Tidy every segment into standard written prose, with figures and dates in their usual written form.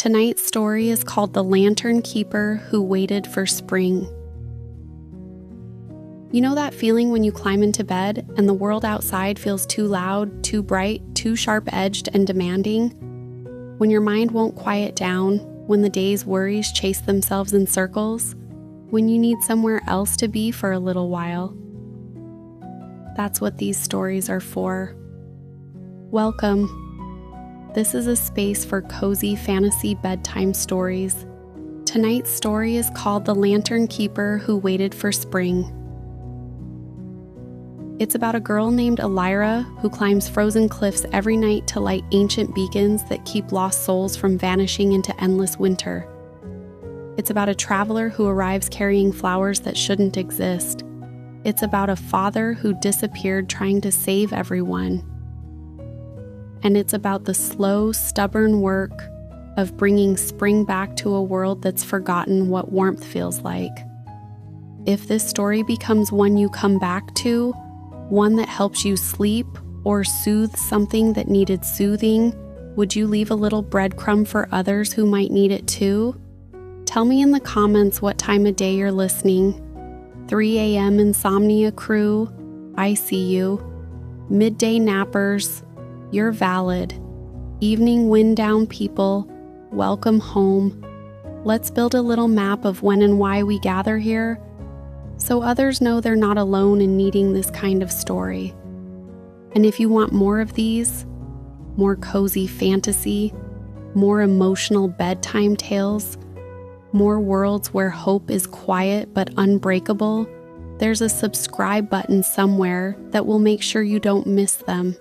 Tonight's story is called The Lantern Keeper Who Waited for Spring. You know that feeling when you climb into bed and the world outside feels too loud, too bright, too sharp-edged and demanding? When your mind won't quiet down, when the day's worries chase themselves in circles, when you need somewhere else to be for a little while. That's what these stories are for. Welcome. This is a space for cozy fantasy bedtime stories. Tonight's story is called The Lantern Keeper Who Waited for Spring. It's about a girl named Elira who climbs frozen cliffs every night to light ancient beacons that keep lost souls from vanishing into endless winter. It's about a traveler who arrives carrying flowers that shouldn't exist. It's about a father who disappeared trying to save everyone. And it's about the slow, stubborn work of bringing spring back to a world that's forgotten what warmth feels like. If this story becomes one you come back to, one that helps you sleep or soothe something that needed soothing, would you leave a little breadcrumb for others who might need it too? Tell me in the comments what time of day you're listening. 3 a.m. insomnia crew, I see you. Midday nappers, you're valid. Evening wind down people, welcome home. Let's build a little map of when and why we gather here, so others know they're not alone in needing this kind of story. And if you want more of these, more cozy fantasy, more emotional bedtime tales, more worlds where hope is quiet but unbreakable, there's a subscribe button somewhere that will make sure you don't miss them.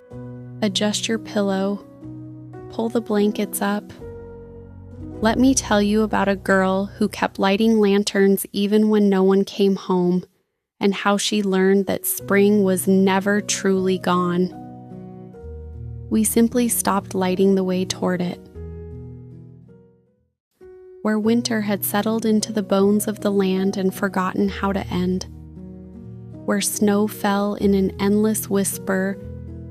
Adjust your pillow, pull the blankets up. Let me tell you about a girl who kept lighting lanterns even when no one came home, and how she learned that spring was never truly gone. We simply stopped lighting the way toward it. Where winter had settled into the bones of the land and forgotten how to end. Where snow fell in an endless whisper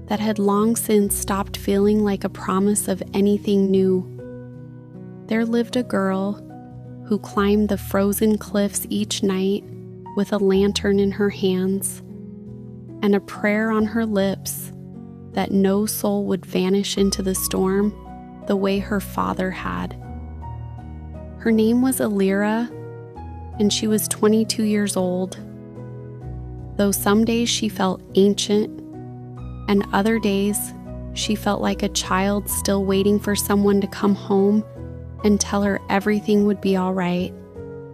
that had long since stopped feeling like a promise of anything new. There lived a girl who climbed the frozen cliffs each night with a lantern in her hands and a prayer on her lips that no soul would vanish into the storm the way her father had. Her name was Elira, and she was 22 years old. Though some days she felt ancient, and other days she felt like a child still waiting for someone to come home and tell her everything would be all right.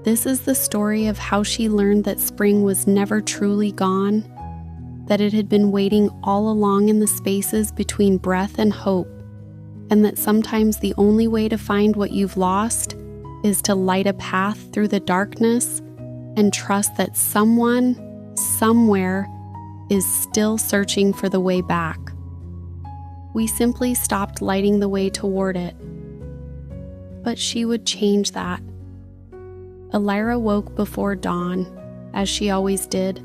This is the story of how she learned that spring was never truly gone, that it had been waiting all along in the spaces between breath and hope, and that sometimes the only way to find what you've lost is to light a path through the darkness and trust that someone, somewhere, is still searching for the way back. We simply stopped lighting the way toward it. But she would change that. Elira woke before dawn, as she always did,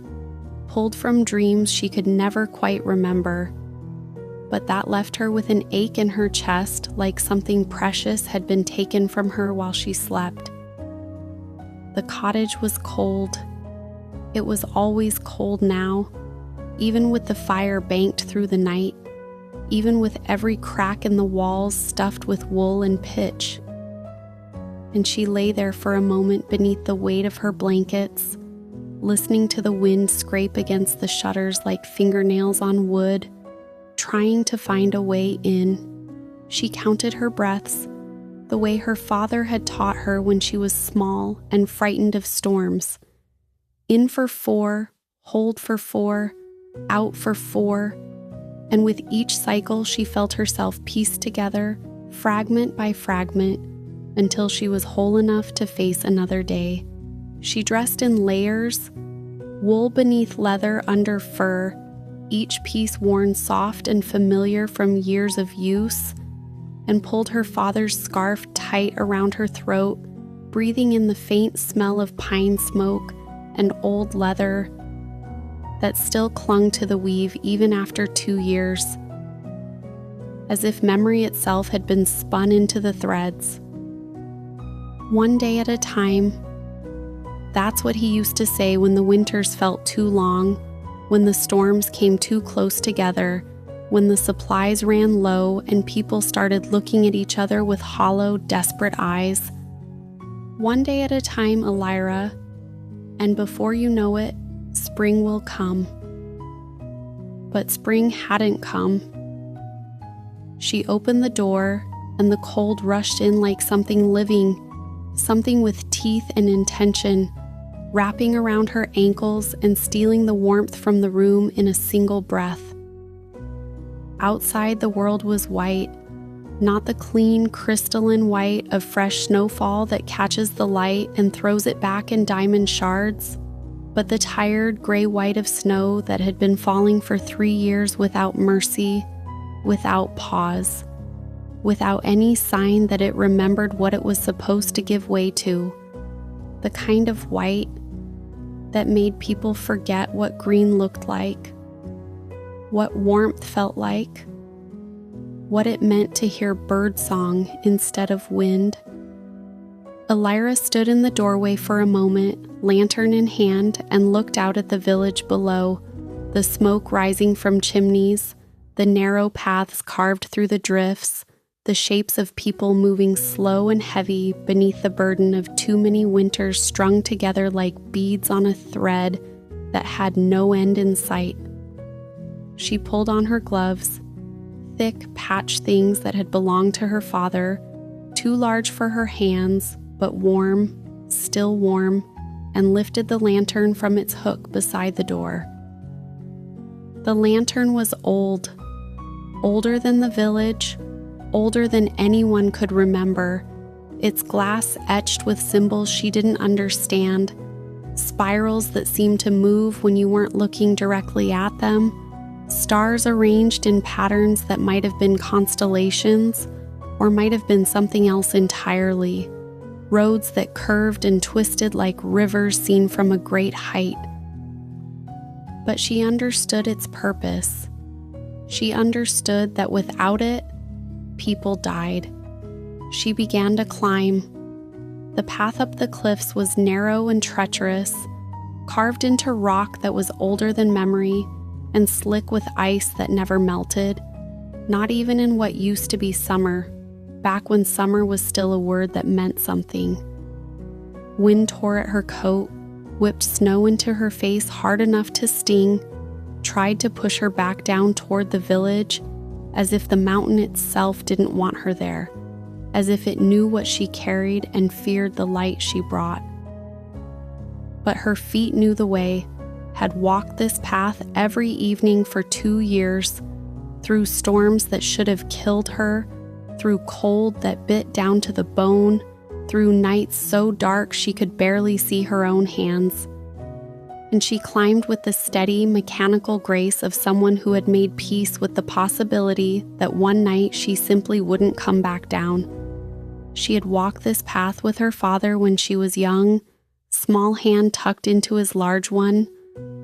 pulled from dreams she could never quite remember. But that left her with an ache in her chest, like something precious had been taken from her while she slept. The cottage was cold. It was always cold now, even with the fire banked through the night, even with every crack in the walls stuffed with wool and pitch. And she lay there for a moment beneath the weight of her blankets, listening to the wind scrape against the shutters like fingernails on wood, trying to find a way in. She counted her breaths, the way her father had taught her when she was small and frightened of storms. In for 4, hold for 4, out for 4, and with each cycle she felt herself pieced together, fragment by fragment, until she was whole enough to face another day. She dressed in layers, wool beneath leather under fur, each piece worn soft and familiar from years of use, and pulled her father's scarf tight around her throat, breathing in the faint smell of pine smoke and old leather that still clung to the weave even after 2 years, as if memory itself had been spun into the threads. One day at a time. That's what he used to say when the winters felt too long, when the storms came too close together, when the supplies ran low and people started looking at each other with hollow, desperate eyes. One day at a time, Elira, and before you know it, spring will come. But spring hadn't come. She opened the door, and the cold rushed in like something living, something with teeth and intention, wrapping around her ankles and stealing the warmth from the room in a single breath. Outside, the world was white, not the clean, crystalline white of fresh snowfall that catches the light and throws it back in diamond shards, but the tired gray white of snow that had been falling for 3 years without mercy, without pause, without any sign that it remembered what it was supposed to give way to, the kind of white that made people forget what green looked like, what warmth felt like, what it meant to hear birdsong instead of wind. Elira stood in the doorway for a moment, lantern in hand, and looked out at the village below, the smoke rising from chimneys, the narrow paths carved through the drifts, the shapes of people moving slow and heavy beneath the burden of too many winters strung together like beads on a thread that had no end in sight. She pulled on her gloves, thick patch things that had belonged to her father, too large for her hands, but warm, still warm, and lifted the lantern from its hook beside the door. The lantern was old, older than the village, older than anyone could remember, its glass etched with symbols she didn't understand, spirals that seemed to move when you weren't looking directly at them, stars arranged in patterns that might have been constellations or might have been something else entirely, roads that curved and twisted like rivers seen from a great height. But she understood its purpose. She understood that without it, people died. She began to climb. The path up the cliffs was narrow and treacherous, carved into rock that was older than memory, and slick with ice that never melted, not even in what used to be summer, back when summer was still a word that meant something. Wind tore at her coat, whipped snow into her face hard enough to sting, tried to push her back down toward the village, as if the mountain itself didn't want her there, as if it knew what she carried and feared the light she brought. But her feet knew the way, had walked this path every evening for 2 years, through storms that should have killed her, through cold that bit down to the bone, through nights so dark she could barely see her own hands. And she climbed with the steady, mechanical grace of someone who had made peace with the possibility that one night she simply wouldn't come back down. She had walked this path with her father when she was young, small hand tucked into his large one,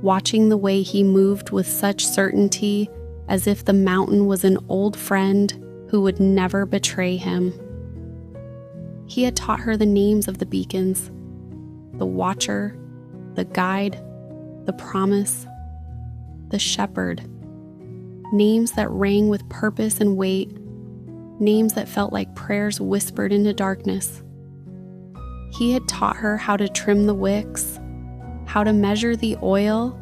watching the way he moved with such certainty as if the mountain was an old friend who would never betray him. He had taught her the names of the beacons, the watcher, the guide, the promise, the shepherd, names that rang with purpose and weight, names that felt like prayers whispered into darkness. He had taught her how to trim the wicks, how to measure the oil,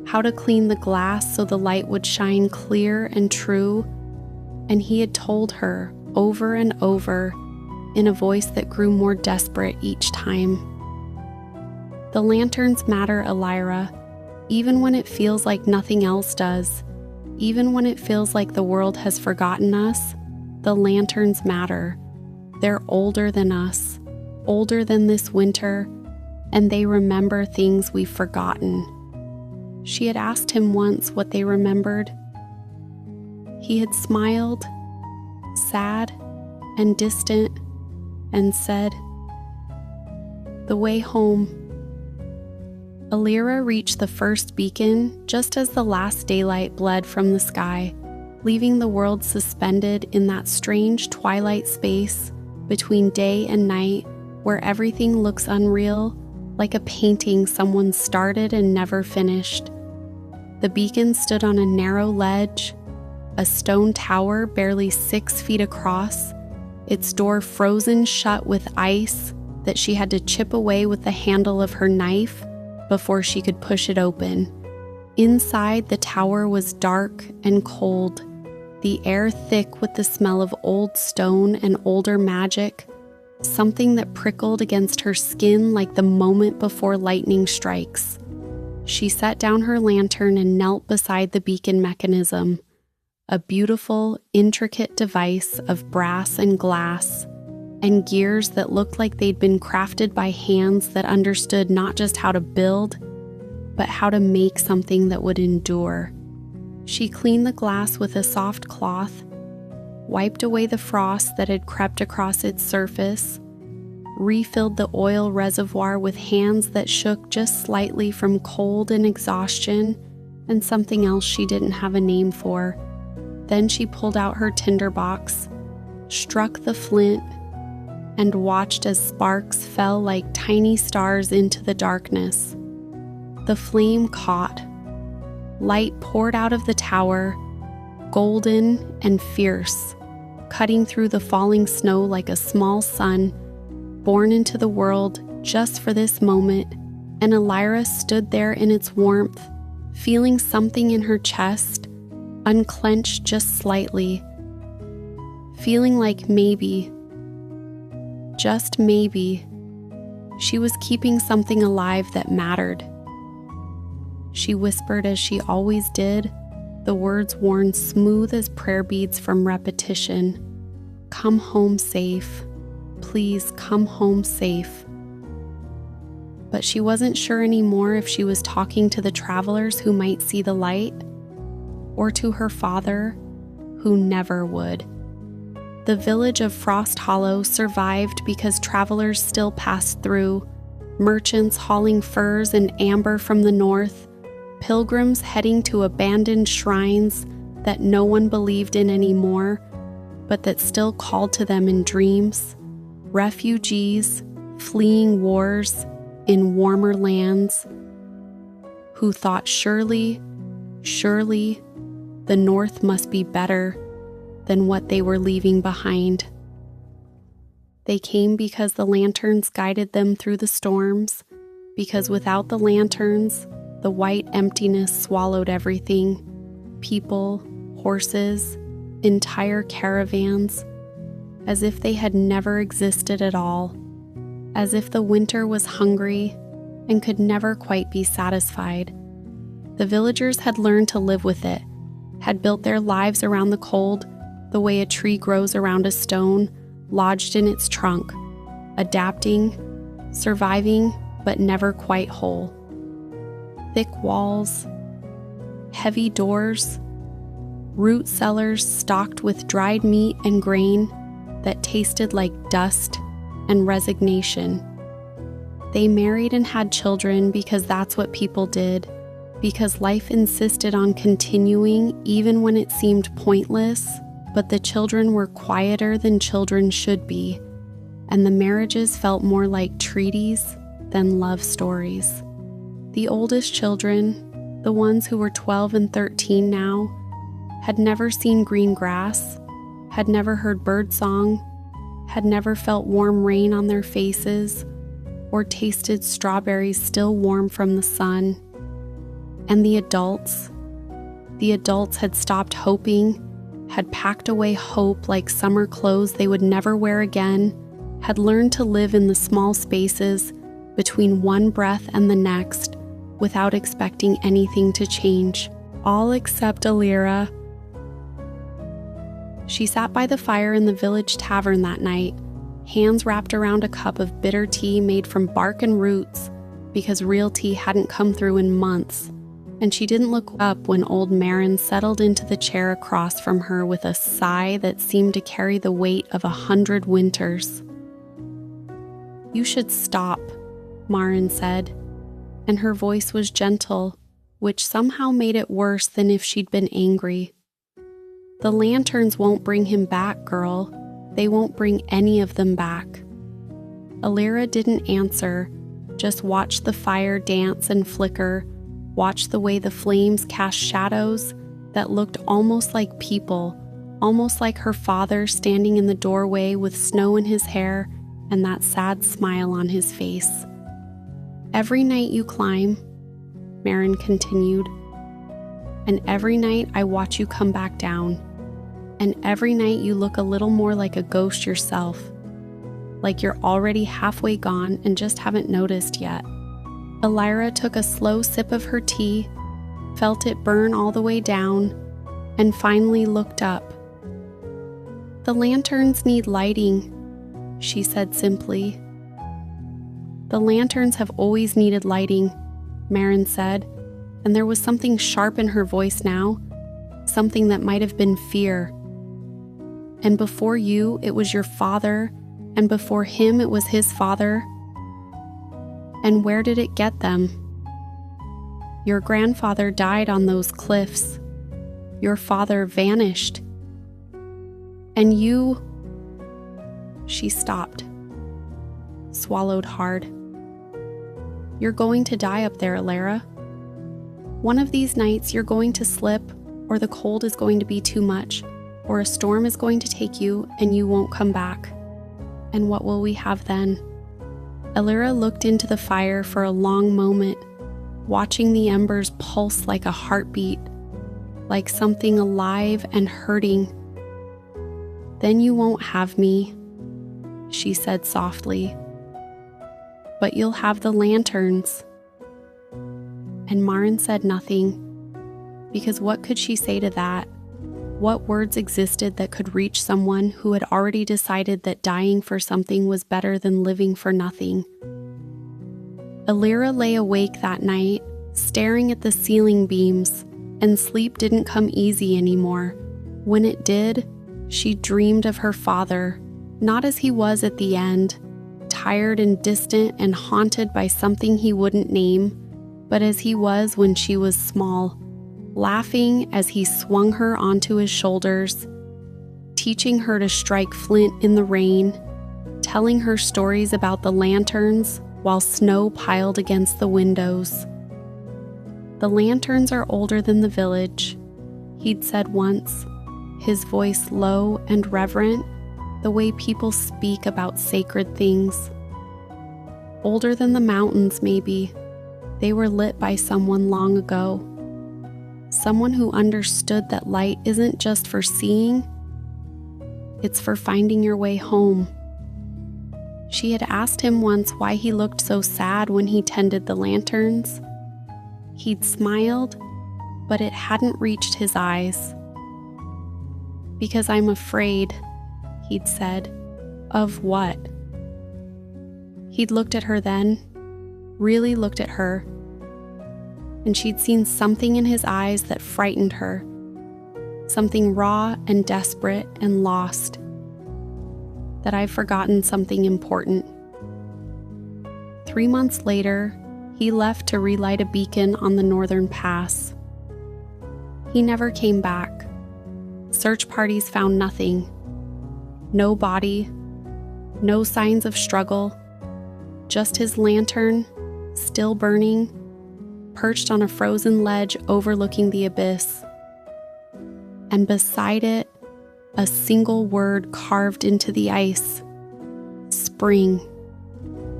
how to clean the glass so the light would shine clear and true, and he had told her over and over in a voice that grew more desperate each time. The lanterns matter, Elira, even when it feels like nothing else does, even when it feels like the world has forgotten us. The lanterns matter. They're older than us, older than this winter, and they remember things we've forgotten. She had asked him once what they remembered. He had smiled, sad and distant, and said, "The way home." Elira reached the first beacon just as the last daylight bled from the sky, leaving the world suspended in that strange twilight space between day and night where everything looks unreal, like a painting someone started and never finished. The beacon stood on a narrow ledge, a stone tower barely 6 feet across, its door frozen shut with ice that she had to chip away with the handle of her knife before she could push it open. Inside, the tower was dark and cold, the air thick with the smell of old stone and older magic, something that prickled against her skin like the moment before lightning strikes. She set down her lantern and knelt beside the beacon mechanism, a beautiful, intricate device of brass and glass, and gears that looked like they'd been crafted by hands that understood not just how to build, but how to make something that would endure. She cleaned the glass with a soft cloth, wiped away the frost that had crept across its surface, refilled the oil reservoir with hands that shook just slightly from cold and exhaustion and something else she didn't have a name for. Then she pulled out her tinderbox, struck the flint, and watched as sparks fell like tiny stars into the darkness. The flame caught. Light poured out of the tower, golden and fierce, cutting through the falling snow like a small sun, born into the world just for this moment, and Elira stood there in its warmth, feeling something in her chest, unclench just slightly, feeling like maybe, just maybe, she was keeping something alive that mattered. She whispered as she always did, the words worn smooth as prayer beads from repetition. "Come home safe. Please come home safe." But she wasn't sure anymore if she was talking to the travelers who might see the light, or to her father, who never would. The village of Frost Hollow survived because travelers still passed through, merchants hauling furs and amber from the north, pilgrims heading to abandoned shrines that no one believed in anymore, but that still called to them in dreams, refugees fleeing wars in warmer lands, who thought surely, the north must be better than what they were leaving behind. They came because the lanterns guided them through the storms, because without the lanterns, the white emptiness swallowed everything: people, horses, entire caravans, as if they had never existed at all, as if the winter was hungry and could never quite be satisfied. The villagers had learned to live with it, had built their lives around the cold the way a tree grows around a stone lodged in its trunk, adapting, surviving, but never quite whole. Thick walls, heavy doors, root cellars stocked with dried meat and grain that tasted like dust and resignation. They married and had children because that's what people did, because life insisted on continuing even when it seemed pointless, but the children were quieter than children should be, and the marriages felt more like treaties than love stories. The oldest children, the ones who were 12 and 13 now, had never seen green grass, had never heard birdsong, had never felt warm rain on their faces, or tasted strawberries still warm from the sun. And the adults had stopped hoping, had packed away hope like summer clothes they would never wear again, had learned to live in the small spaces between one breath and the next without expecting anything to change, all except Elira. She sat by the fire in the village tavern that night, hands wrapped around a cup of bitter tea made from bark and roots because real tea hadn't come through in months, and she didn't look up when old Marin settled into the chair across from her with a sigh that seemed to carry the weight of 100 winters. "You should stop," Marin said, and her voice was gentle, which somehow made it worse than if she'd been angry. "The lanterns won't bring him back, girl. They won't bring any of them back." Elira didn't answer, just watched the fire dance and flicker, watched the way the flames cast shadows that looked almost like people, almost like her father standing in the doorway with snow in his hair and that sad smile on his face. "Every night you climb," Marin continued, "and every night I watch you come back down, and every night you look a little more like a ghost yourself, like you're already halfway gone and just haven't noticed yet." Elira took a slow sip of her tea, felt it burn all the way down, and finally looked up. "The lanterns need lighting," she said simply. "The lanterns have always needed lighting," Marin said, and there was something sharp in her voice now, something that might have been fear. "And before you, it was your father, and before him, it was his father. And where did it get them? Your grandfather died on those cliffs. Your father vanished. And you..." She stopped, swallowed hard. "You're going to die up there, Elira. One of these nights you're going to slip, or the cold is going to be too much, or a storm is going to take you and you won't come back. And what will we have then?" Elira looked into the fire for a long moment, watching the embers pulse like a heartbeat, like something alive and hurting. "Then you won't have me," she said softly. "But you'll have the lanterns." And Marin said nothing, because what could she say to that? What words existed that could reach someone who had already decided that dying for something was better than living for nothing? Elira lay awake that night, staring at the ceiling beams, and sleep didn't come easy anymore. When it did, she dreamed of her father, not as he was at the end, tired and distant and haunted by something he wouldn't name, but as he was when she was small, laughing as he swung her onto his shoulders, teaching her to strike flint in the rain, telling her stories about the lanterns while snow piled against the windows. "The lanterns are older than the village," he'd said once, his voice low and reverent, the way people speak about sacred things. "Older than the mountains, maybe. They were lit by someone long ago. Someone who understood that light isn't just for seeing, it's for finding your way home." She had asked him once why he looked so sad when he tended the lanterns. He'd smiled, but it hadn't reached his eyes. "Because I'm afraid," he'd said. "Of what?" He'd looked at her then, really looked at her, and she'd seen something in his eyes that frightened her, something raw and desperate and lost. "That I've forgotten something important." 3 months later, he left to relight a beacon on the northern pass. He never came back. Search parties found nothing. No body, no signs of struggle, just his lantern, still burning, perched on a frozen ledge overlooking the abyss. And beside it, a single word carved into the ice: spring.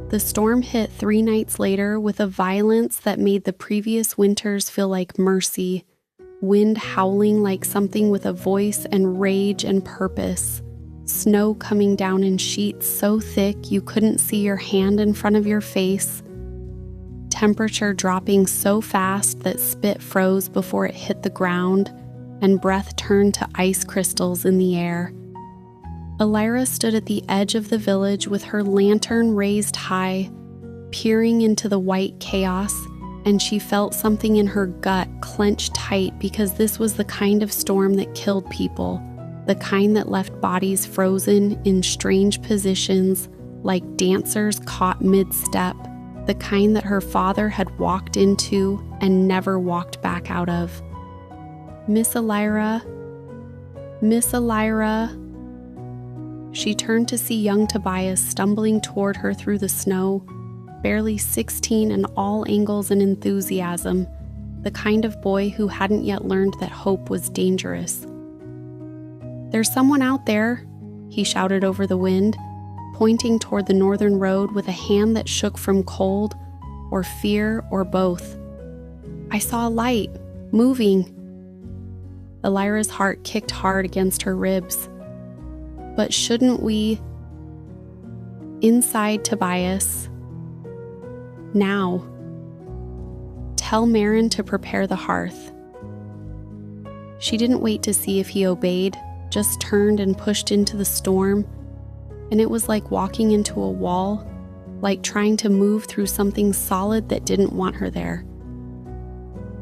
The storm hit 3 nights later with a violence that made the previous winters feel like mercy, wind howling like something with a voice and rage and purpose, snow coming down in sheets so thick you couldn't see your hand in front of your face, temperature dropping so fast that spit froze before it hit the ground, and breath turned to ice crystals in the air. Elira stood at the edge of the village with her lantern raised high, peering into the white chaos, and she felt something in her gut clench tight because this was the kind of storm that killed people, the kind that left bodies frozen in strange positions like dancers caught mid-step, the kind that her father had walked into and never walked back out of. "Miss Elira, Miss Elira." She turned to see young Tobias stumbling toward her through the snow, barely 16 and all angles and enthusiasm, the kind of boy who hadn't yet learned that hope was dangerous. "There's someone out there," he shouted over the wind, pointing toward the northern road with a hand that shook from cold or fear or both. "I saw a light, moving." Elira's heart kicked hard against her ribs. "But shouldn't we?" Inside Tobias. "Now. Tell Marin to prepare the hearth." She didn't wait to see if he obeyed, just turned and pushed into the storm, and it was like walking into a wall, like trying to move through something solid that didn't want her there.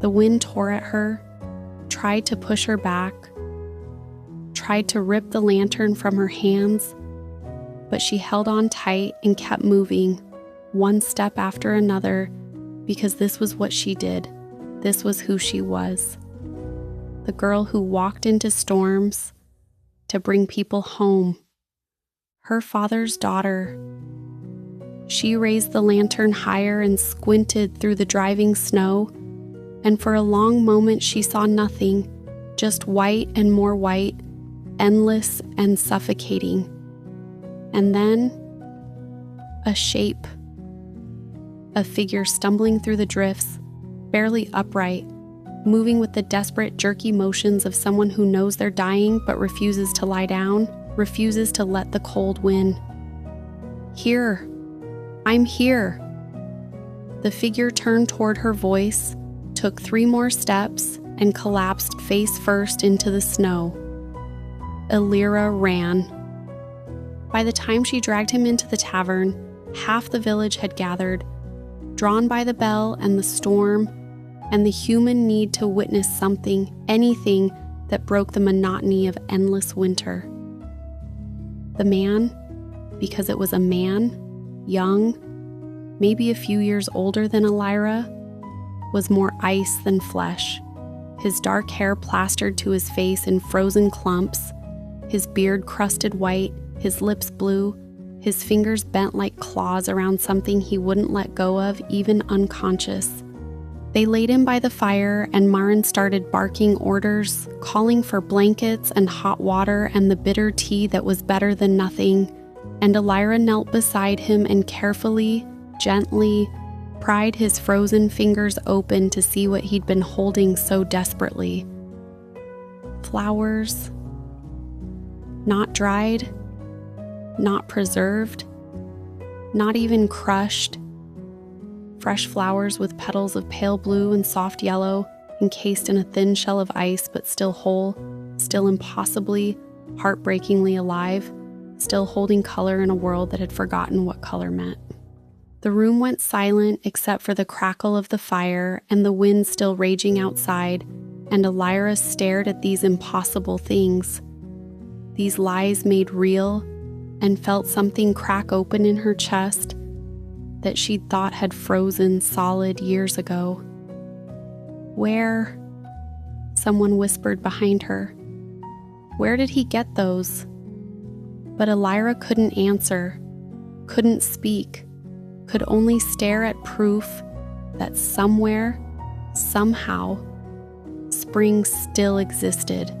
The wind tore at her, tried to push her back, tried to rip the lantern from her hands, but she held on tight and kept moving, one step after another, because this was what she did. This was who she was. The girl who walked into storms to bring people home. Her father's daughter. She raised the lantern higher and squinted through the driving snow, and for a long moment she saw nothing, just white and more white, endless and suffocating. And then, a shape. A figure stumbling through the drifts, barely upright, moving with the desperate, jerky motions of someone who knows they're dying but refuses to lie down, refuses to let the cold win. "Here. I'm here." The figure turned toward her voice, took 3 more steps, and collapsed face first into the snow. Elira ran. By the time she dragged him into the tavern, half the village had gathered, drawn by the bell and the storm, and the human need to witness something, anything that broke the monotony of endless winter. The man, because it was a man, young, maybe a few years older than Elira, was more ice than flesh, his dark hair plastered to his face in frozen clumps, his beard crusted white, his lips blue, his fingers bent like claws around something he wouldn't let go of, even unconscious. They laid him by the fire, and Marin started barking orders, calling for blankets and hot water and the bitter tea that was better than nothing, and Elira knelt beside him and carefully, gently, pried his frozen fingers open to see what he'd been holding so desperately. Flowers. Not dried, not preserved, not even crushed. Fresh flowers with petals of pale blue and soft yellow, encased in a thin shell of ice, but still whole, still impossibly, heartbreakingly alive, still holding color in a world that had forgotten what color meant. The room went silent except for the crackle of the fire and the wind still raging outside, and Elira stared at these impossible things, these lies made real, and felt something crack open in her chest that she'd thought had frozen solid years ago. "Where?" someone whispered behind her. "Where did he get those?" But Elira couldn't answer, couldn't speak, could only stare at proof that somewhere, somehow, spring still existed.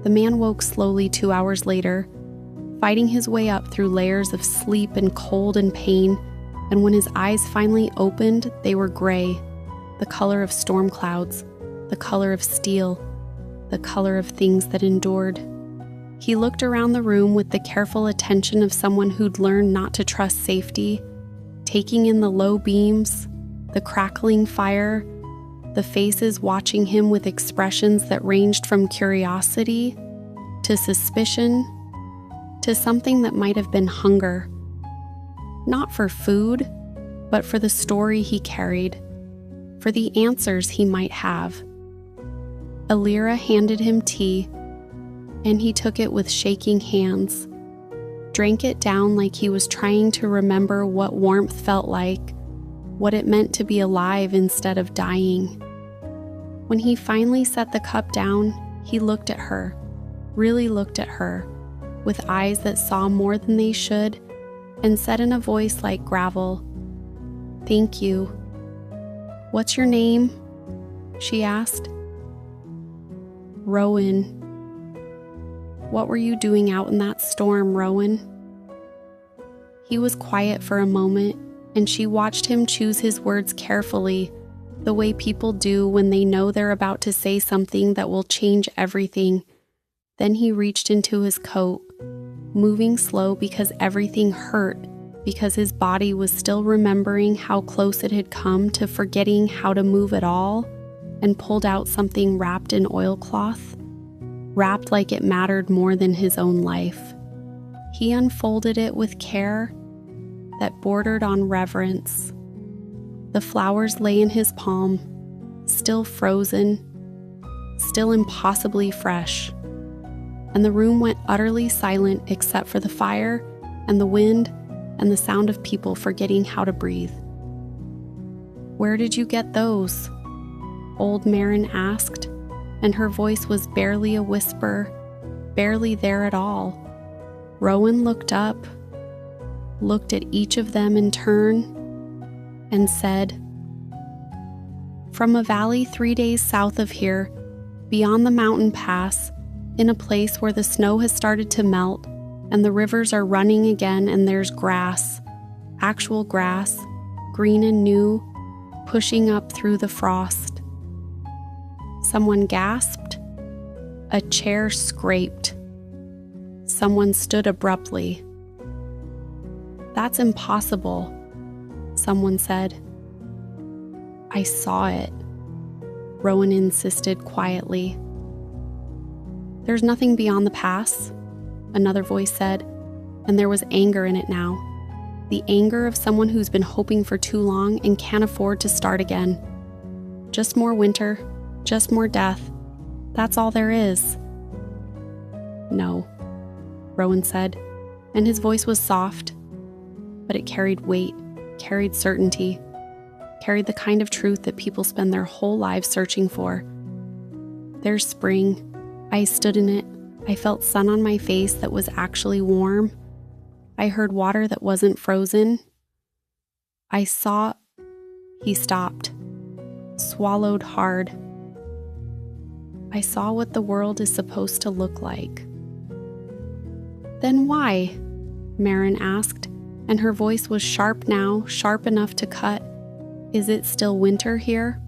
The man woke slowly 2 hours later, fighting his way up through layers of sleep and cold and pain, and when his eyes finally opened, they were gray, the color of storm clouds, the color of steel, the color of things that endured. He looked around the room with the careful attention of someone who'd learned not to trust safety, taking in the low beams, the crackling fire, the faces watching him with expressions that ranged from curiosity to suspicion to something that might have been hunger. Not for food, but for the story he carried, for the answers he might have. Elira handed him tea, and he took it with shaking hands, drank it down like he was trying to remember what warmth felt like, what it meant to be alive instead of dying. When he finally set the cup down, he looked at her, really looked at her, with eyes that saw more than they should, and said in a voice like gravel, "Thank you." "What's your name?" she asked. "Rowan." "What were you doing out in that storm, Rowan?" He was quiet for a moment, and she watched him choose his words carefully, the way people do when they know they're about to say something that will change everything. Then he reached into his coat, moving slow because everything hurt, because his body was still remembering how close it had come to forgetting how to move at all, and pulled out something wrapped in oilcloth, wrapped like it mattered more than his own life. He unfolded it with care that bordered on reverence. The flowers lay in his palm, still frozen, still impossibly fresh, and the room went utterly silent except for the fire and the wind and the sound of people forgetting how to breathe. "Where did you get those?" Old Marin asked, and her voice was barely a whisper, barely there at all. Rowan looked up, looked at each of them in turn, and said, "From a valley 3 days south of here, beyond the mountain pass, in a place where the snow has started to melt and the rivers are running again, and there's grass, actual grass, green and new, pushing up through the frost." Someone gasped. A chair scraped. Someone stood abruptly. "That's impossible," someone said. "I saw it," Rowan insisted quietly. "There's nothing beyond the pass," another voice said, and there was anger in it now. The anger of someone who's been hoping for too long and can't afford to start again. "Just more winter, just more death. That's all there is." "No," Rowan said, and his voice was soft, but it carried weight, carried certainty, carried the kind of truth that people spend their whole lives searching for. "There's spring. I stood in it. I felt sun on my face that was actually warm. I heard water that wasn't frozen. I saw—" He stopped, swallowed hard. "I saw what the world is supposed to look like." "Then why?" Marin asked, and her voice was sharp now, sharp enough to cut. "Is it still winter here?"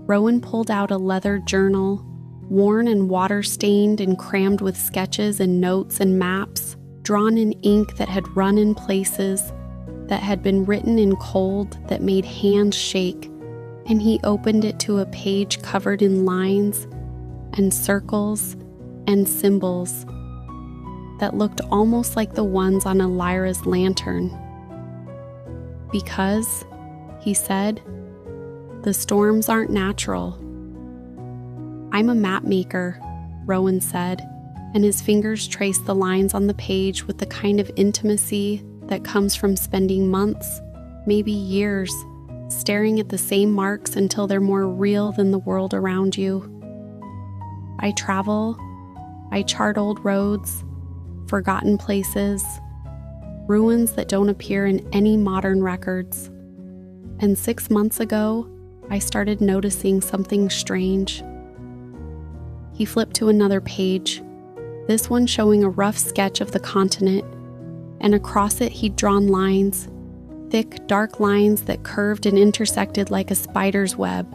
Rowan pulled out a leather journal, worn and water-stained and crammed with sketches and notes and maps, drawn in ink that had run in places, that had been written in cold that made hands shake, and he opened it to a page covered in lines and circles and symbols that looked almost like the ones on Elira's lantern. "Because," he said, "the storms aren't natural." "I'm a map maker," Rowan said, and his fingers traced the lines on the page with the kind of intimacy that comes from spending months, maybe years, staring at the same marks until they're more real than the world around you. "I travel, I chart old roads, forgotten places, ruins that don't appear in any modern records. And 6 months ago, I started noticing something strange." He flipped to another page, this one showing a rough sketch of the continent, and across it he'd drawn lines, thick, dark lines that curved and intersected like a spider's web.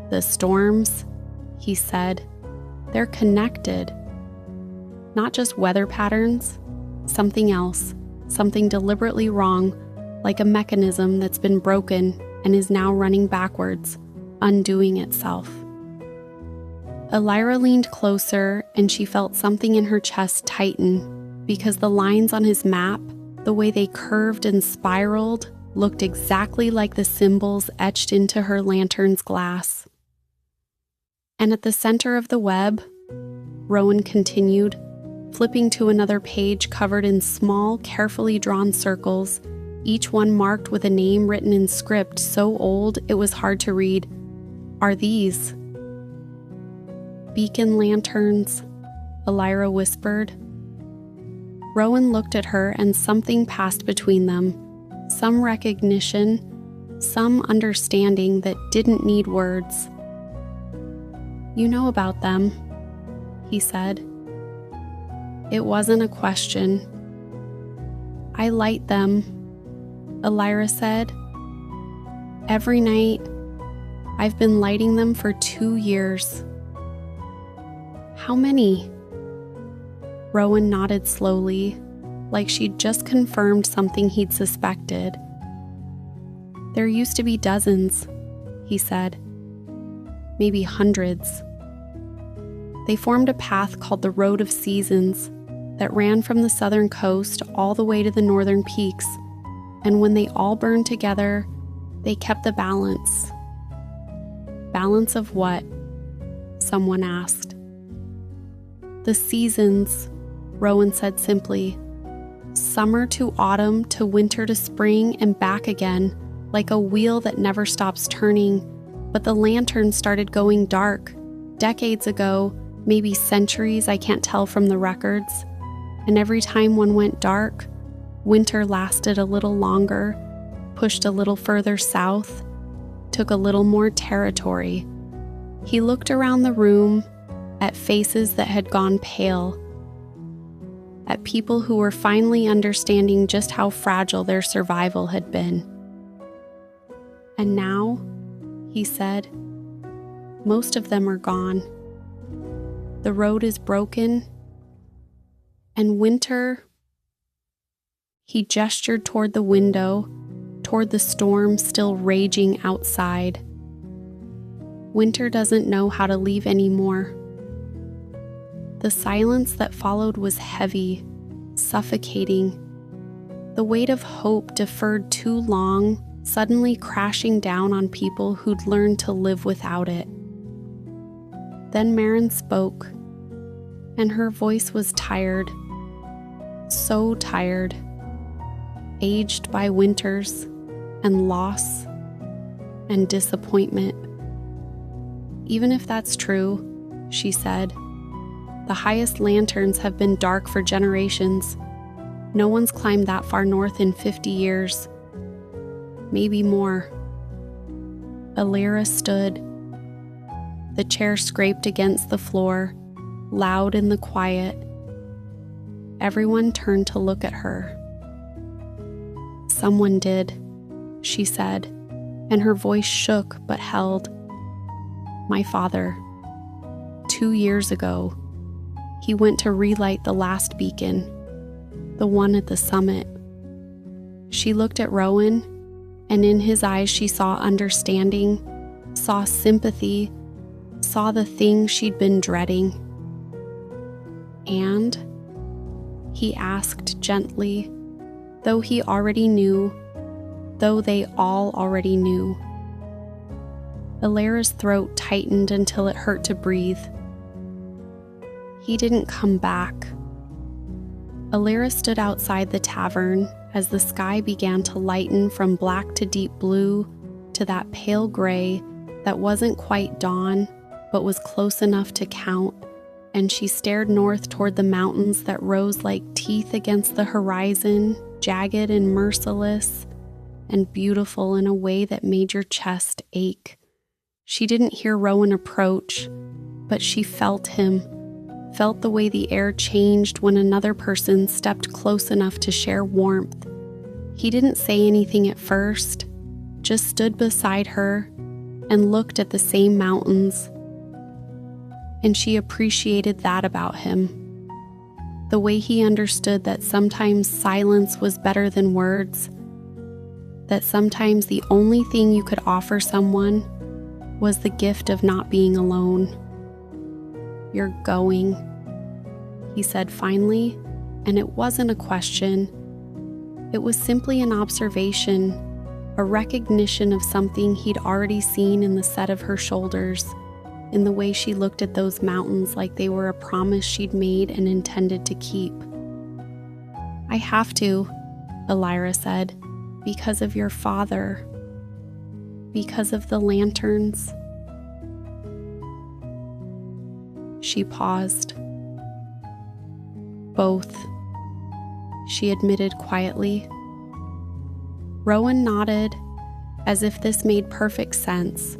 "The storms," he said, "they're connected. Not just weather patterns, something else, something deliberately wrong, like a mechanism that's been broken and is now running backwards, undoing itself." Elira leaned closer, and she felt something in her chest tighten, because the lines on his map, the way they curved and spiraled, looked exactly like the symbols etched into her lantern's glass. "And at the center of the web," Rowan continued, flipping to another page covered in small, carefully drawn circles, each one marked with a name written in script so old it was hard to read, "are these beacon lanterns, Elira whispered. Rowan looked at her and something passed between them, some recognition, some understanding that didn't need words. "You know about them," he said. It wasn't a question. "I light them," Elira said. "Every night. I've been lighting them for 2 years." "How many?" Rowan nodded slowly, like she'd just confirmed something he'd suspected. "There used to be dozens," he said. "Maybe hundreds." They formed a path called the Road of Seasons that ran from the southern coast all the way to the northern peaks, and when they all burned together, they kept the balance. "Balance of what?" someone asked. "The seasons," Rowan said simply. "Summer to autumn to winter to spring and back again, like a wheel that never stops turning. But the lanterns started going dark, decades ago, maybe centuries, I can't tell from the records. And every time one went dark, winter lasted a little longer, pushed a little further south, took a little more territory." He looked around the room at faces that had gone pale, at people who were finally understanding just how fragile their survival had been. "And now," he said, "most of them are gone. The road is broken, and winter—" He gestured toward the window, toward the storm still raging outside. "Winter doesn't know how to leave anymore." The silence that followed was heavy, suffocating. The weight of hope deferred too long, suddenly crashing down on people who'd learned to live without it. Then Maren spoke, and her voice was tired, so tired, aged by winters and loss and disappointment. "Even if that's true," she said, "the highest lanterns have been dark for generations. No one's climbed that far north in 50 years. Maybe more." Elira stood. The chair scraped against the floor, loud in the quiet. Everyone turned to look at her. "Someone did," she said, and her voice shook but held. "My father. 2 years ago, he went to relight the last beacon, the one at the summit." She looked at Rowan, and in his eyes she saw understanding, saw sympathy, saw the thing she'd been dreading. "And?" he asked gently, though he already knew, though they all already knew. Elira's throat tightened until it hurt to breathe. "He didn't come back." Elira stood outside the tavern as the sky began to lighten from black to deep blue to that pale gray that wasn't quite dawn but was close enough to count, and she stared north toward the mountains that rose like teeth against the horizon, jagged and merciless, and beautiful in a way that made your chest ache. She didn't hear Rowan approach, but she felt him, felt the way the air changed when another person stepped close enough to share warmth. He didn't say anything at first, just stood beside her and looked at the same mountains. And she appreciated that about him. The way he understood that sometimes silence was better than words, that sometimes the only thing you could offer someone was the gift of not being alone. "You're going," he said finally, and it wasn't a question. It was simply an observation, a recognition of something he'd already seen in the set of her shoulders, in the way she looked at those mountains like they were a promise she'd made and intended to keep. "I have to," Elira said, "because of your father, because of the lanterns." She paused. Both, she admitted quietly. Rowan nodded, as if this made perfect sense,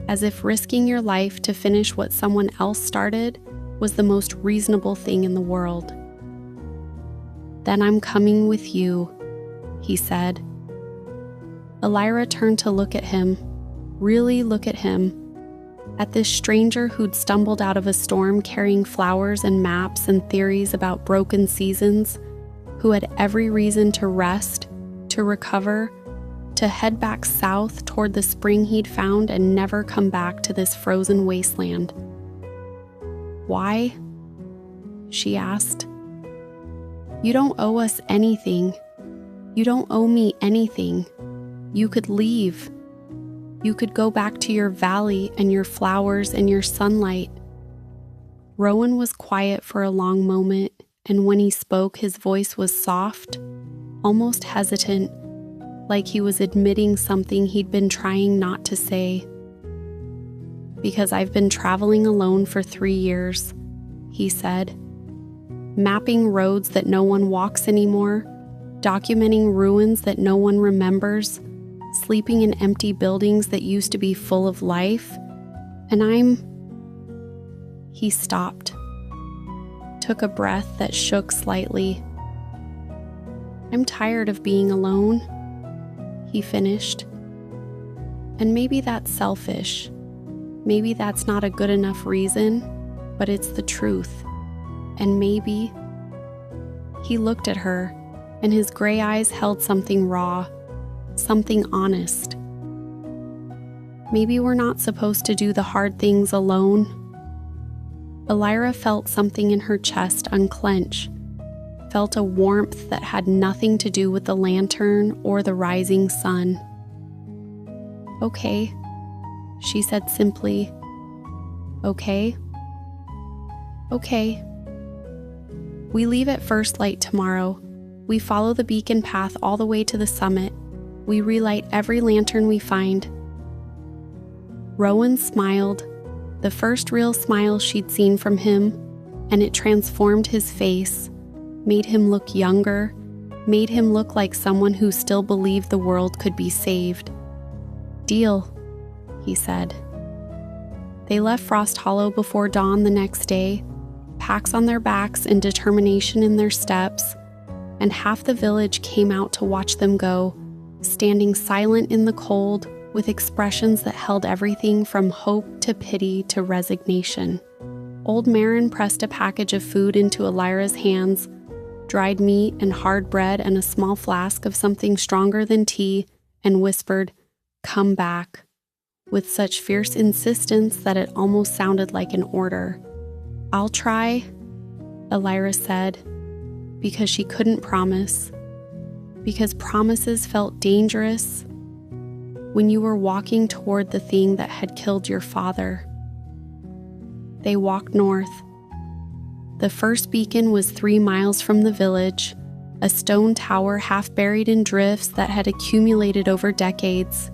as if risking your life to finish what someone else started was the most reasonable thing in the world. "Then I'm coming with you," he said. Elira turned to look at him, really look at him, at this stranger who'd stumbled out of a storm carrying flowers and maps and theories about broken seasons, who had every reason to rest, to recover, to head back south toward the spring he'd found and never come back to this frozen wasteland. "Why?" she asked. "You don't owe us anything. You don't owe me anything. You could leave. You could go back to your valley and your flowers and your sunlight." Rowan was quiet for a long moment, and when he spoke, his voice was soft, almost hesitant, like he was admitting something he'd been trying not to say. "Because I've been traveling alone for 3 years," he said. "Mapping roads that no one walks anymore, documenting ruins that no one remembers, sleeping in empty buildings that used to be full of life, and He stopped, took a breath that shook slightly. "I'm tired of being alone," he finished. "And maybe that's selfish. Maybe that's not a good enough reason, but it's the truth. And maybe..." He looked at her, and his gray eyes held something raw, something honest. "Maybe we're not supposed to do the hard things alone." Elira felt something in her chest unclench, felt a warmth that had nothing to do with the lantern or the rising sun. "Okay," she said simply. "Okay. Okay. We leave at first light tomorrow. We follow the beacon path all the way to the summit. We relight every lantern we find." Rowan smiled, the first real smile she'd seen from him, and it transformed his face, made him look younger, made him look like someone who still believed the world could be saved. "Deal," he said. They left Frost Hollow before dawn the next day, packs on their backs and determination in their steps, and half the village came out to watch them go, standing silent in the cold, with expressions that held everything from hope to pity to resignation. Old Marin pressed a package of food into Elira's hands, dried meat and hard bread and a small flask of something stronger than tea, and whispered, "Come back," with such fierce insistence that it almost sounded like an order. "I'll try," Elira said, because she couldn't promise, because promises felt dangerous when you were walking toward the thing that had killed your father. They walked north. The first beacon was 3 miles from the village, a stone tower half buried in drifts that had accumulated over decades,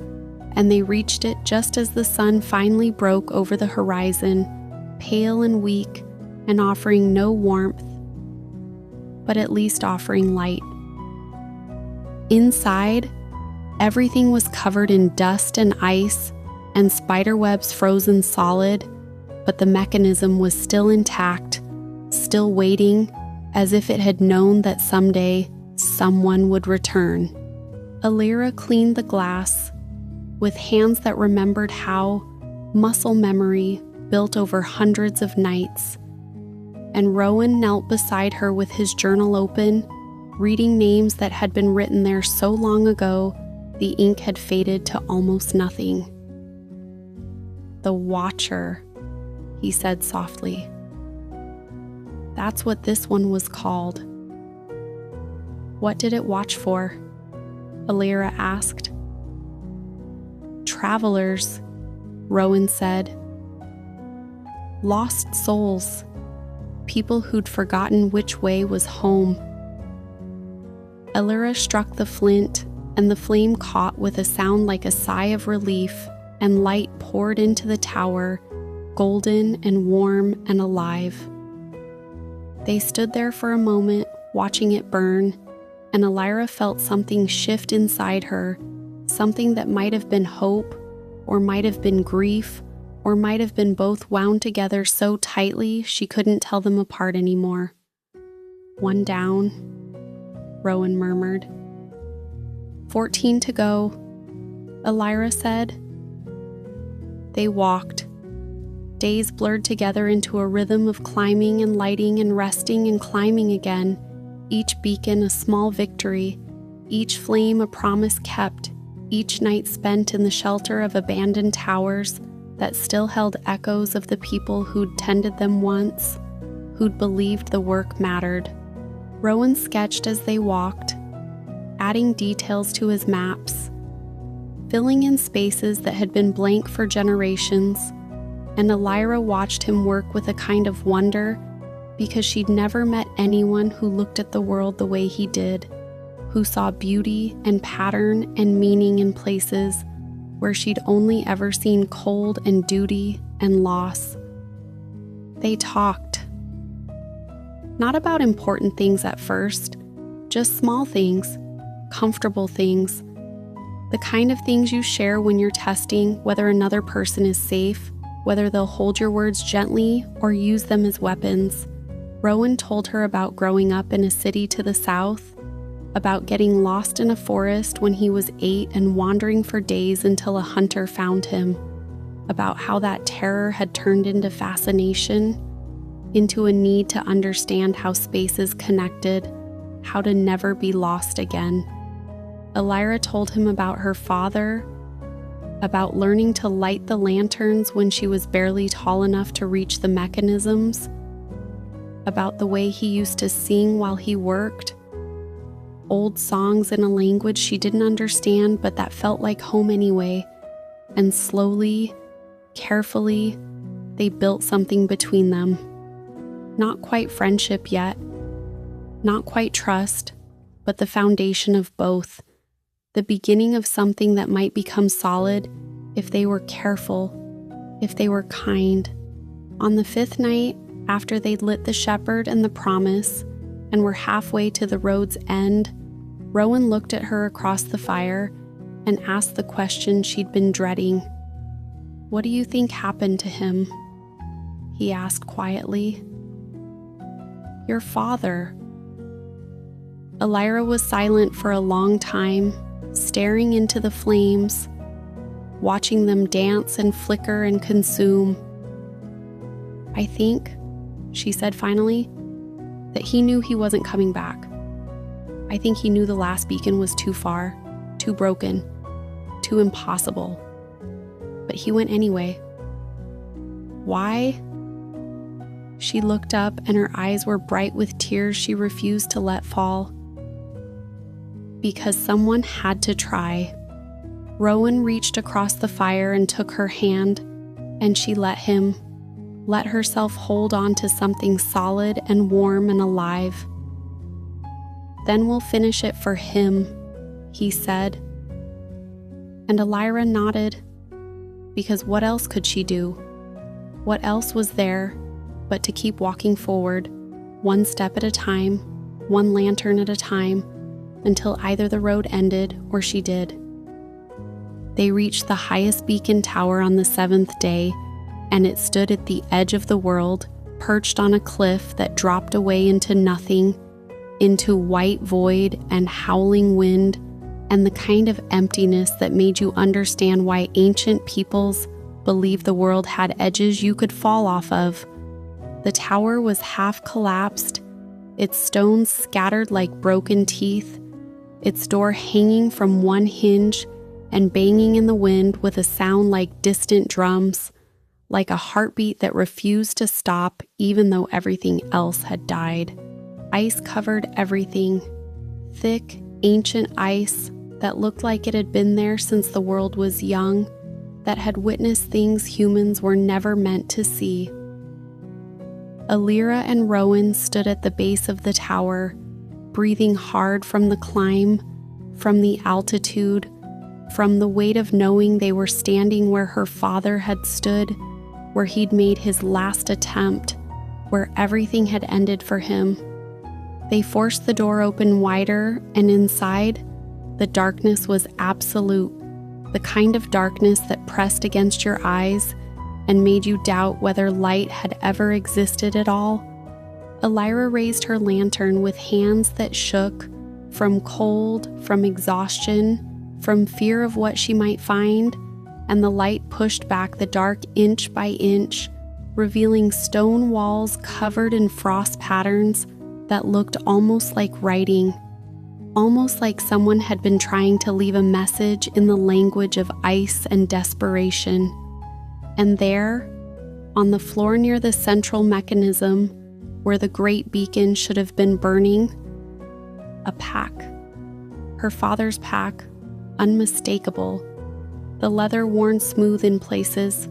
and they reached it just as the sun finally broke over the horizon, pale and weak, and offering no warmth, but at least offering light. Inside, everything was covered in dust and ice, and spiderwebs frozen solid, but the mechanism was still intact, still waiting, as if it had known that someday someone would return. Elira cleaned the glass, with hands that remembered how, muscle memory built over hundreds of nights, and Rowan knelt beside her with his journal open, reading names that had been written there so long ago the ink had faded to almost nothing. "The Watcher," he said softly. "That's what this one was called." "What did it watch for?" Elira asked. "Travelers," Rowan said. "Lost souls. People who'd forgotten which way was home." Elira struck the flint, and the flame caught with a sound like a sigh of relief, and light poured into the tower, golden and warm and alive. They stood there for a moment, watching it burn, and Elira felt something shift inside her, something that might have been hope, or might have been grief, or might have been both wound together so tightly she couldn't tell them apart anymore. "One down," Rowan murmured. 14 to go, Elira said. They walked. Days blurred together into a rhythm of climbing and lighting and resting and climbing again, each beacon a small victory, each flame a promise kept, each night spent in the shelter of abandoned towers that still held echoes of the people who'd tended them once, who'd believed the work mattered. Rowan sketched as they walked, adding details to his maps, filling in spaces that had been blank for generations, and Elira watched him work with a kind of wonder because she'd never met anyone who looked at the world the way he did, who saw beauty and pattern and meaning in places where she'd only ever seen cold and duty and loss. They talked. Not about important things at first, just small things, comfortable things, the kind of things you share when you're testing whether another person is safe, whether they'll hold your words gently or use them as weapons. Rowan told her about growing up in a city to the south, about getting lost in a forest when he was 8 and wandering for days until a hunter found him, about how that terror had turned into fascination, into a need to understand how spaces connected, how to never be lost again. Elira told him about her father, about learning to light the lanterns when she was barely tall enough to reach the mechanisms, about the way he used to sing while he worked, old songs in a language she didn't understand but that felt like home anyway, and slowly, carefully, they built something between them. Not quite friendship yet, not quite trust, but the foundation of both, the beginning of something that might become solid if they were careful, if they were kind. On the 5th night, after they'd lit the shepherd and the promise, and were halfway to the road's end, Rowan looked at her across the fire and asked the question she'd been dreading. "What do you think happened to him?" he asked quietly. "Your father." Elira was silent for a long time, staring into the flames, watching them dance and flicker and consume. "I think," she said finally, "that he knew he wasn't coming back. I think he knew the last beacon was too far, too broken, too impossible. But he went anyway. Why?" She looked up and her eyes were bright with tears she refused to let fall. Because someone had to try. Rowan reached across the fire and took her hand, and she let herself hold on to something solid and warm and alive. "Then we'll finish it for him," he said. And Elira nodded, because what else could she do? What else was there but to keep walking forward, one step at a time, one lantern at a time, until either the road ended or she did. They reached the highest beacon tower on the 7th day, and it stood at the edge of the world, perched on a cliff that dropped away into nothing, into white void and howling wind, and the kind of emptiness that made you understand why ancient peoples believed the world had edges you could fall off of. The tower was half collapsed, its stones scattered like broken teeth, its door hanging from one hinge and banging in the wind with a sound like distant drums, like a heartbeat that refused to stop even though everything else had died. Ice covered everything, thick, ancient ice that looked like it had been there since the world was young, that had witnessed things humans were never meant to see. Elira and Rowan stood at the base of the tower, breathing hard from the climb, from the altitude, from the weight of knowing they were standing where her father had stood, where he'd made his last attempt, where everything had ended for him. They forced the door open wider, and inside, the darkness was absolute, the kind of darkness that pressed against your eyes and made you doubt whether light had ever existed at all. Elira raised her lantern with hands that shook from cold, from exhaustion, from fear of what she might find, and the light pushed back the dark inch by inch, revealing stone walls covered in frost patterns that looked almost like writing, almost like someone had been trying to leave a message in the language of ice and desperation. And there, on the floor near the central mechanism, where the great beacon should have been burning, a pack. Her father's pack, unmistakable, the leather worn smooth in places,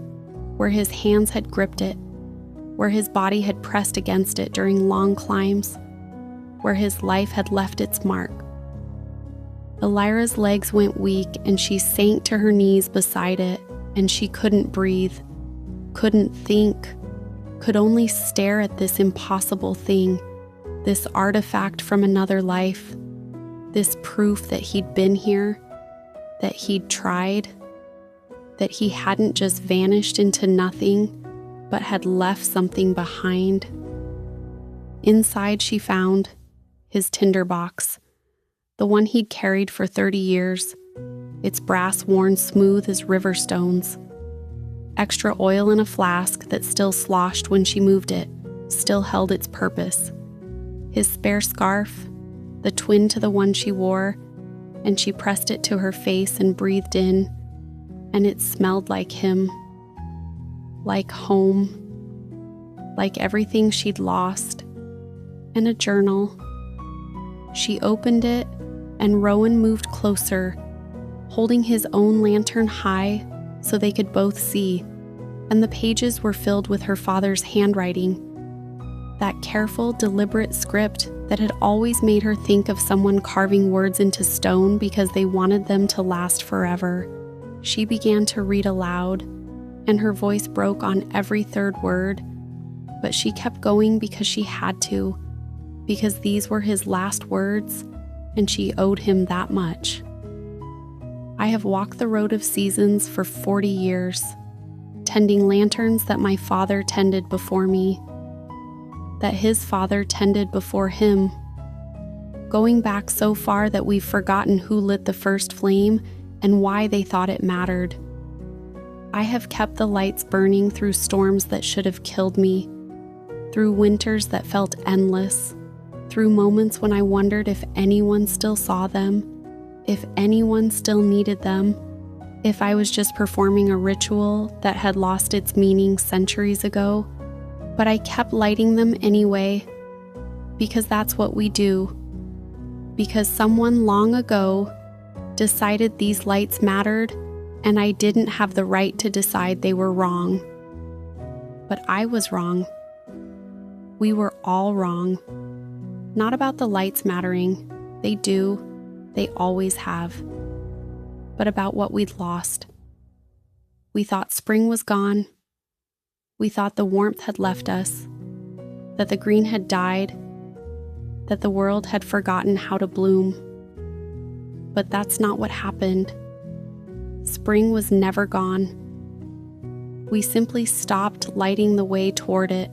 where his hands had gripped it, where his body had pressed against it during long climbs, where his life had left its mark. Elira's legs went weak and she sank to her knees beside it, and she couldn't breathe, couldn't think, could only stare at this impossible thing, this artifact from another life, this proof that he'd been here, that he'd tried, that he hadn't just vanished into nothing, but had left something behind. Inside she found his tinderbox, the one he'd carried for 30 years, its brass worn smooth as river stones. Extra oil in a flask that still sloshed when she moved it, still held its purpose. His spare scarf, the twin to the one she wore, and she pressed it to her face and breathed in, and it smelled like him, like home, like everything she'd lost, and a journal. She opened it, and Rowan moved closer, holding his own lantern high so they could both see, and the pages were filled with her father's handwriting, that careful, deliberate script that had always made her think of someone carving words into stone because they wanted them to last forever. She began to read aloud, and her voice broke on every third word, but she kept going because she had to, because these were his last words, and she owed him that much. I have walked the road of seasons for 40 years, tending lanterns that my father tended before me, that his father tended before him, going back so far that we've forgotten who lit the first flame and why they thought it mattered. I have kept the lights burning through storms that should have killed me, through winters that felt endless, through moments when I wondered if anyone still saw them, if anyone still needed them, if I was just performing a ritual that had lost its meaning centuries ago. But I kept lighting them anyway, because that's what we do. Because someone long ago decided these lights mattered, and I didn't have the right to decide they were wrong. But I was wrong. We were all wrong. Not about the lights mattering. They do. They always have. But about what we'd lost. We thought spring was gone. We thought the warmth had left us, that the green had died, that the world had forgotten how to bloom. But that's not what happened. Spring was never gone. We simply stopped lighting the way toward it.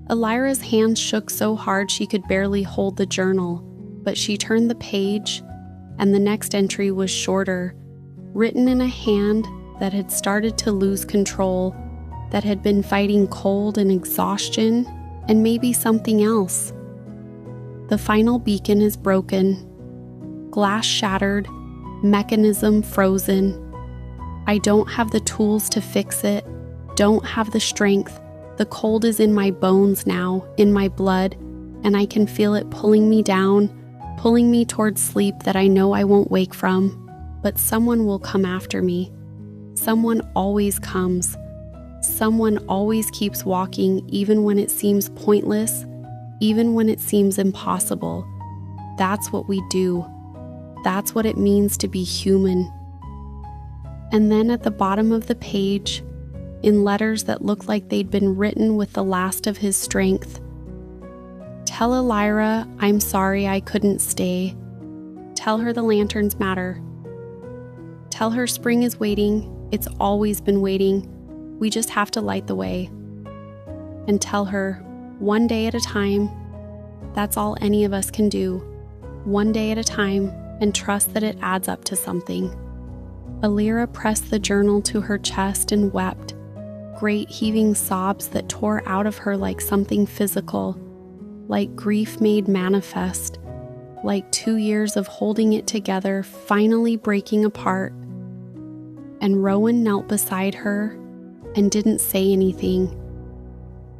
Elira's hands shook so hard she could barely hold the journal, but she turned the page, and the next entry was shorter, written in a hand that had started to lose control, that had been fighting cold and exhaustion and maybe something else. The final beacon is broken, glass shattered, mechanism frozen. I don't have the tools to fix it, don't have the strength. The cold is in my bones now, in my blood, and I can feel it pulling me down, pulling me towards sleep that I know I won't wake from. But someone will come after me. Someone always comes. Someone always keeps walking even when it seems pointless, even when it seems impossible. That's what we do. That's what it means to be human. And then at the bottom of the page, in letters that looked like they'd been written with the last of his strength. Tell Elira I'm sorry I couldn't stay. Tell her the lanterns matter. Tell her spring is waiting. It's always been waiting. We just have to light the way. And tell her, one day at a time, that's all any of us can do. One day at a time, and trust that it adds up to something. Elira pressed the journal to her chest and wept, great heaving sobs that tore out of her like something physical, like grief made manifest, like 2 years of holding it together finally breaking apart. And Rowan knelt beside her and didn't say anything,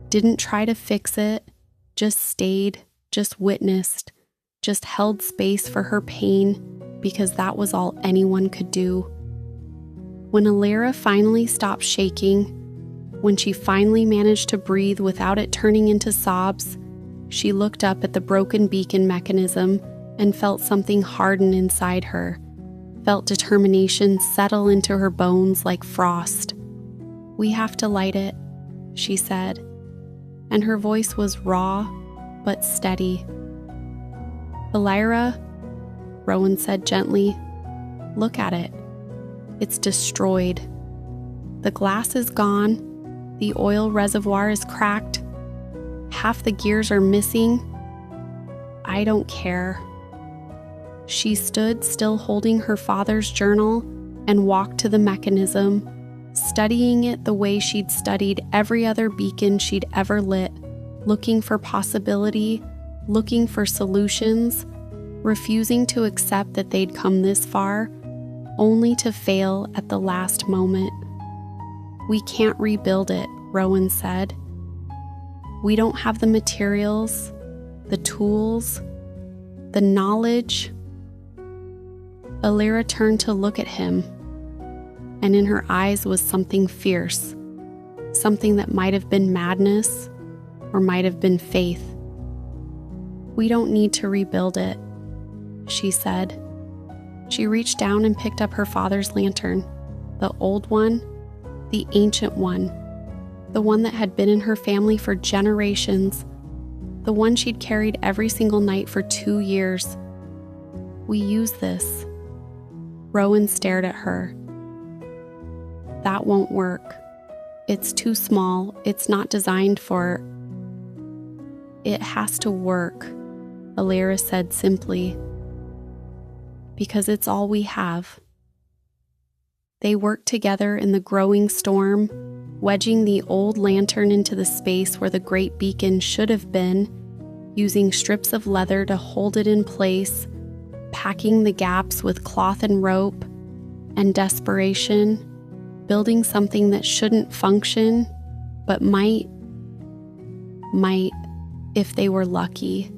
didn't try to fix it, just stayed, just witnessed, just held space for her pain because that was all anyone could do. When Elira finally stopped shaking, when she finally managed to breathe without it turning into sobs, she looked up at the broken beacon mechanism and felt something harden inside her, felt determination settle into her bones like frost. We have to light it, she said, and her voice was raw but steady. Elira, Rowan said gently, look at it. It's destroyed. The glass is gone. The oil reservoir is cracked. Half the gears are missing. I don't care. She stood still holding her father's journal and walked to the mechanism, studying it the way she'd studied every other beacon she'd ever lit, looking for possibility, looking for solutions, refusing to accept that they'd come this far, only to fail at the last moment. We can't rebuild it, Rowan said. We don't have the materials, the tools, the knowledge. Elira turned to look at him, and in her eyes was something fierce, something that might have been madness or might have been faith. We don't need to rebuild it, she said. She reached down and picked up her father's lantern, the old one, the ancient one, the one that had been in her family for generations, the one she'd carried every single night for 2 years. We use this. Rowan stared at her. That won't work. It's too small. It's not designed for... It has to work, Elira said simply. Because it's all we have. They worked together in the growing storm, wedging the old lantern into the space where the great beacon should have been, using strips of leather to hold it in place, packing the gaps with cloth and rope, and desperation, building something that shouldn't function, but might, if they were lucky.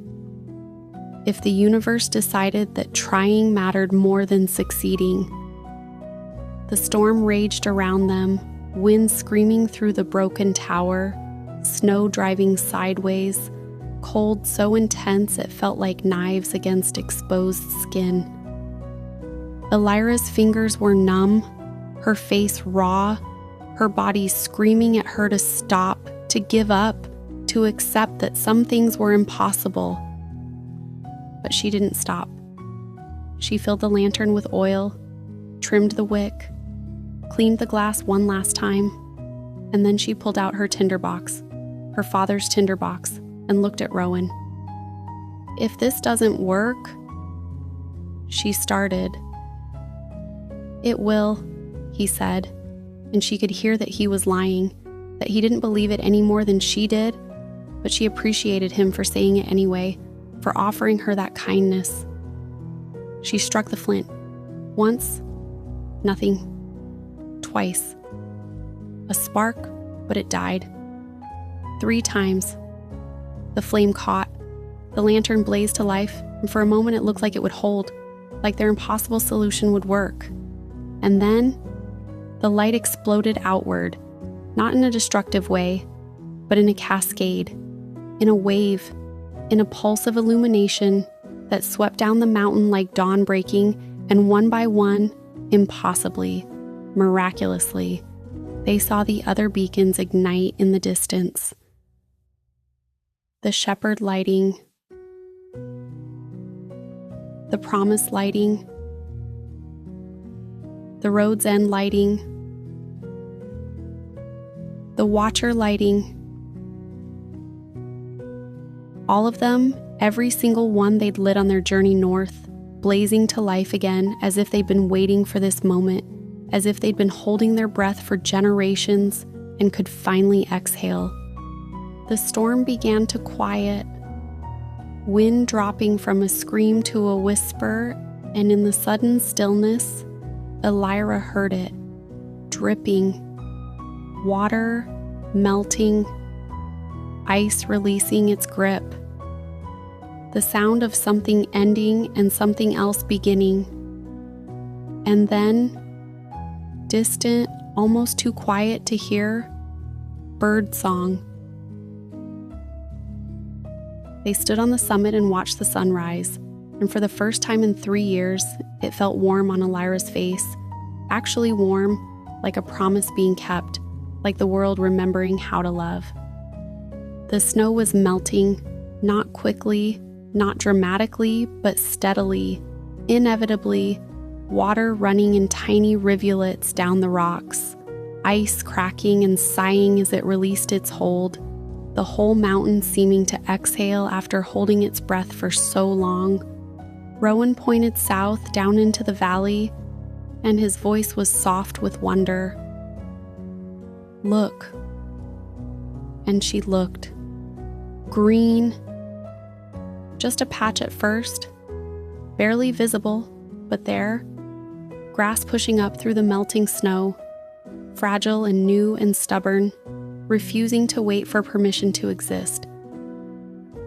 If the universe decided that trying mattered more than succeeding. The storm raged around them, wind screaming through the broken tower, snow driving sideways, cold so intense it felt like knives against exposed skin. Elira's fingers were numb, her face raw, her body screaming at her to stop, to give up, to accept that some things were impossible. But she didn't stop. She filled the lantern with oil, trimmed the wick, cleaned the glass one last time, and then she pulled out her tinderbox, her father's tinderbox, and looked at Rowan. If this doesn't work, she started. It will, he said, and she could hear that he was lying, that he didn't believe it any more than she did, but she appreciated him for saying it anyway, for offering her that kindness. She struck the flint. Once, nothing. Twice. A spark, but it died. 3 times. The flame caught. The lantern blazed to life, and for a moment it looked like it would hold, like their impossible solution would work. And then, the light exploded outward, not in a destructive way, but in a cascade, in a wave, in a pulse of illumination that swept down the mountain like dawn breaking, and one by one, impossibly, miraculously, they saw the other beacons ignite in the distance. The shepherd lighting, the promise lighting, the road's end lighting, the watcher lighting. All of them, every single one they'd lit on their journey north, blazing to life again as if they'd been waiting for this moment, as if they'd been holding their breath for generations and could finally exhale. The storm began to quiet, wind dropping from a scream to a whisper, and in the sudden stillness, Elira heard it, dripping, water melting, ice releasing its grip. The sound of something ending and something else beginning. And then, distant, almost too quiet to hear, bird song. They stood on the summit and watched the sunrise, and for the first time in 3 years, it felt warm on Elira's face. Actually warm, like a promise being kept, like the world remembering how to love. The snow was melting, not quickly, not dramatically, but steadily, inevitably, water running in tiny rivulets down the rocks, ice cracking and sighing as it released its hold, the whole mountain seeming to exhale after holding its breath for so long. Rowan pointed south down into the valley, and his voice was soft with wonder. "Look." And she looked. Green. Just a patch at first, barely visible, but there, grass pushing up through the melting snow, fragile and new and stubborn, refusing to wait for permission to exist.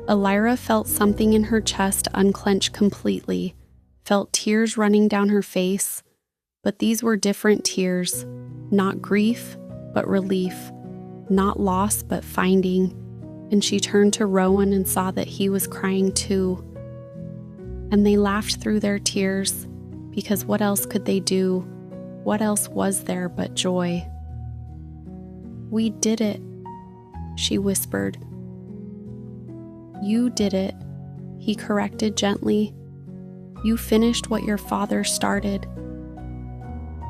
Elira felt something in her chest unclench completely, felt tears running down her face, but these were different tears, not grief, but relief, not loss, but finding. And she turned to Rowan and saw that he was crying too. And they laughed through their tears, because what else could they do? What else was there but joy? "We did it," she whispered. "You did it," he corrected gently. "You finished what your father started."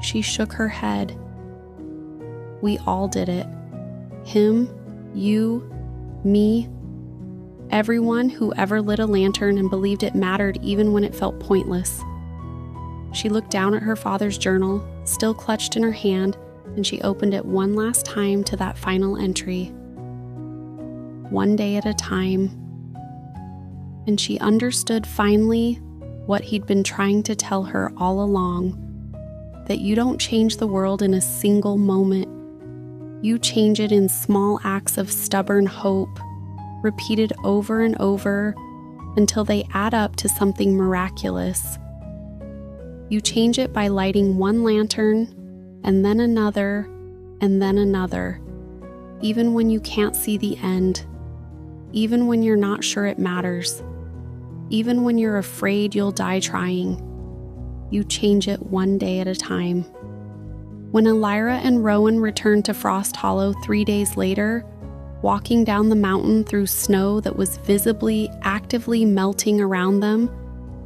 She shook her head. "We all did it. Him, you, me, everyone who ever lit a lantern and believed it mattered even when it felt pointless." She looked down at her father's journal, still clutched in her hand, and she opened it one last time to that final entry. One day at a time. And she understood finally what he'd been trying to tell her all along, that you don't change the world in a single moment. You change it in small acts of stubborn hope, repeated over and over until they add up to something miraculous. You change it by lighting one lantern, and then another, and then another, even when you can't see the end, even when you're not sure it matters, even when you're afraid you'll die trying. You change it one day at a time. When Elira and Rowan returned to Frost Hollow 3 days later, walking down the mountain through snow that was visibly, actively melting around them,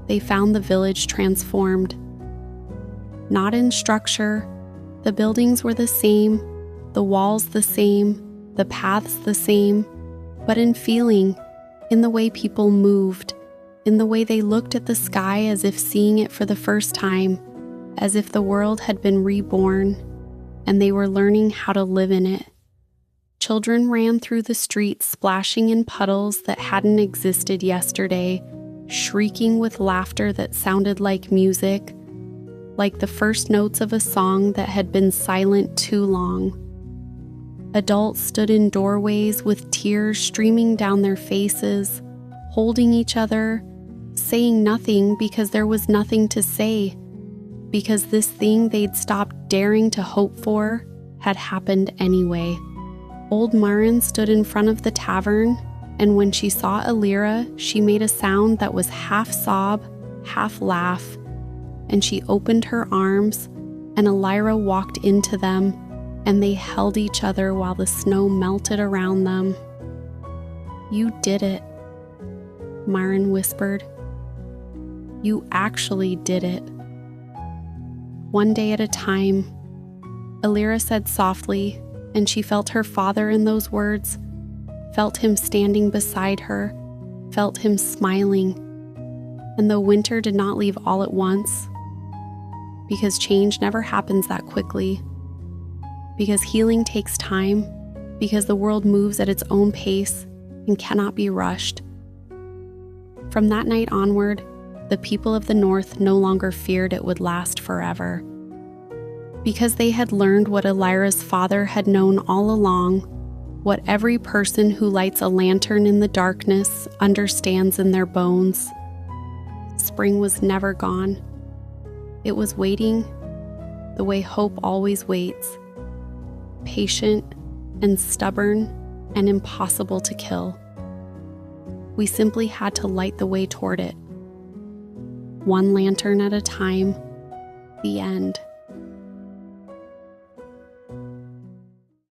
they found the village transformed. Not in structure, the buildings were the same, the walls the same, the paths the same, but in feeling, in the way people moved, in the way they looked at the sky as if seeing it for the first time, as if the world had been reborn, and they were learning how to live in it. Children ran through the streets splashing in puddles that hadn't existed yesterday, shrieking with laughter that sounded like music, like the first notes of a song that had been silent too long. Adults stood in doorways with tears streaming down their faces, holding each other, saying nothing because there was nothing to say, because this thing they'd stopped daring to hope for had happened anyway. Old Marin stood in front of the tavern, and when she saw Elira, she made a sound that was half sob, half laugh, and she opened her arms, and Elira walked into them, and they held each other while the snow melted around them. "You did it," Myron whispered. "You actually did it." "One day at a time," Elira said softly, and she felt her father in those words, felt him standing beside her, felt him smiling. And though winter did not leave all at once, because change never happens that quickly, because healing takes time, because the world moves at its own pace and cannot be rushed. From that night onward, the people of the North no longer feared it would last forever. Because they had learned what Elira's father had known all along, what every person who lights a lantern in the darkness understands in their bones. Spring was never gone. It was waiting the way hope always waits, patient and stubborn and impossible to kill. We simply had to light the way toward it. One lantern at a time. The end.